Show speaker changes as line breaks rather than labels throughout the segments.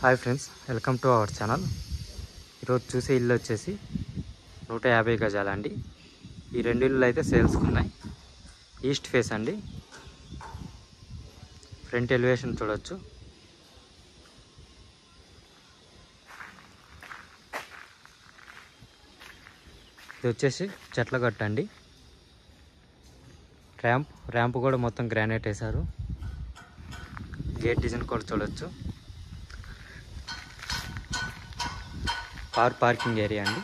Hi friends, welcome to our channel. ఈరోజు చూసే ఇల్లు వచ్చేసి 150 గజాలండి. ఈ రెండు ఇల్లు అయితే సేల్స్కి ఉన్నాయి. ఈస్ట్ ఫేస్ అండి. ఫ్రంట్ ఎలివేషన్ చూడొచ్చు. ఇది వచ్చేసి చెట్ల గట్టు అండి. ర్యాంప్ కూడా మొత్తం గ్రానైట్ వేశారు. గేట్ డిజైన్ కూడా చూడొచ్చు. పార్కింగ్ ఏరియా అండి.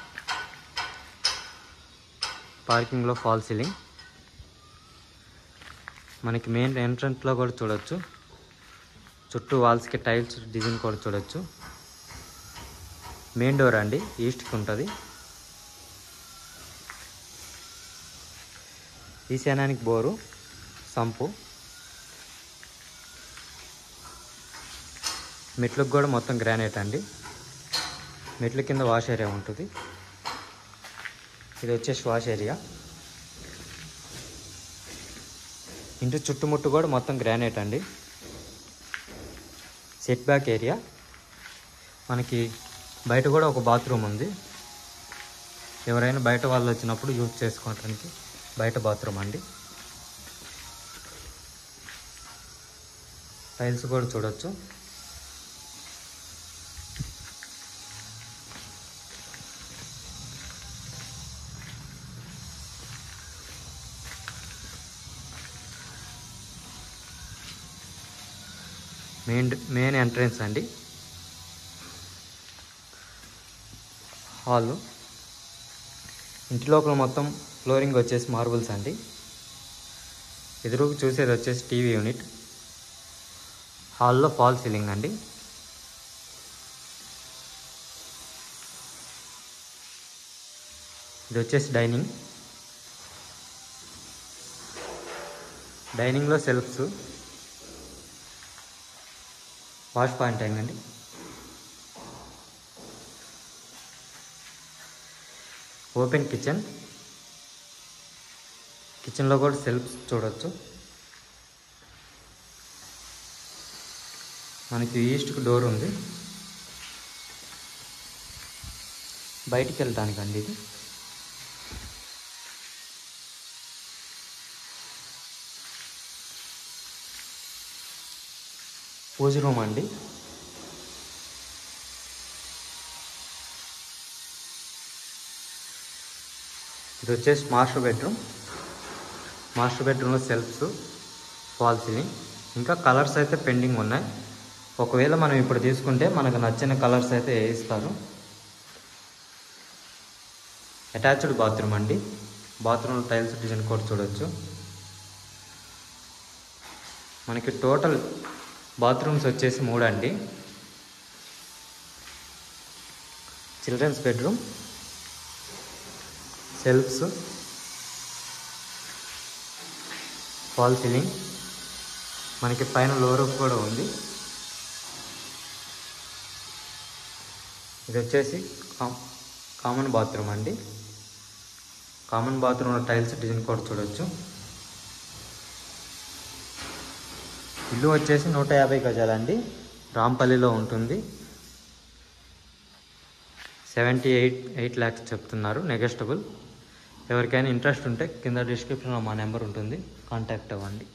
పార్కింగ్లో ఫాల్ సీలింగ్. మనకి మెయిన్ ఎంట్రన్స్లో కూడా చూడొచ్చు. చుట్టూ వాల్స్కి టైల్స్ డిజైన్ కూడా చూడొచ్చు. మెయిన్ డోర్ అండి, ఈస్ట్కి ఉంటుంది. ఈశాన్యానికి బోరు, సంపు. మెట్లకు కూడా మొత్తం గ్రానైట్ అండి. మెట్ల కింద వాష్ ఏరియా ఉంటుంది. ఇది వచ్చేసి వాష్ ఏరియా. ఇంటి చుట్టుముట్టు కూడా మొత్తం గ్రానైట్ అండి. Set back area. మనకి బయట కూడా ఒక బాత్రూమ్ ఉంది. ఎవరైనా బయట వాళ్ళు వచ్చినప్పుడు యూజ్ చేసుకోవడానికి బయట బాత్రూమ్ అండి. టైల్స్ కూడా చూడొచ్చు. మెయిన్ ఎంట్రన్స్ అండి. హాల్. ఇంటి లోపల మొత్తం ఫ్లోరింగ్ వచ్చేసి మార్బుల్స్ అండి. ఎదురుకు చూసేది వచ్చేసి టీవీ యూనిట్. హాల్లో ఫాల్ సీలింగ్ అండి. ఇది వచ్చేసి డైనింగ్లో సెల్ఫ్స్, వాష్ పాయింట్ అయిందండి. ఓపెన్ కిచెన్లో కూడా సెల్ఫ్స్ చూడొచ్చు. మనకి ఈస్ట్కి డోర్ ఉంది. బయటికి వెళ్ళటానికండి ఇది. పూజ రూమ్ అండి. ఇది వచ్చేసి మాస్టర్ బెడ్రూమ్లో సెల్ఫ్స్, ఫాల్ సీలింగ్. ఇంకా కలర్స్ అయితే పెండింగ్ ఉన్నాయి. ఒకవేళ మనం ఇప్పుడు తీసుకుంటే మనకు నచ్చిన కలర్స్ అయితే వేయిస్తారు. అటాచ్డ్ బాత్రూమ్ అండి. బాత్రూమ్ టైల్స్ డిజైన్ కూడా చూడొచ్చు. మనకి టోటల్ బాత్రూమ్స్ వచ్చేసి 3 అండి. Children's bedroom, shelves, false ceiling. మనకి పైన లో రూఫ్ కూడా ఉంది. ఇది వచ్చేసి కామన్ బాత్రూమ్ అండి. కామన్ బాత్రూమ్లో టైల్స్ డిజైన్ కూడా చూడొచ్చు. ఇల్లు వచ్చేసి 150 గజాలండి. రాంపల్లిలో ఉంటుంది. 78 lakhs చెప్తున్నారు, నెగోషియబుల్. ఎవరికైనా ఇంట్రెస్ట్ ఉంటే కింద డిస్క్రిప్షన్లో మా నెంబర్ ఉంటుంది, కాంటాక్ట్ అవ్వండి.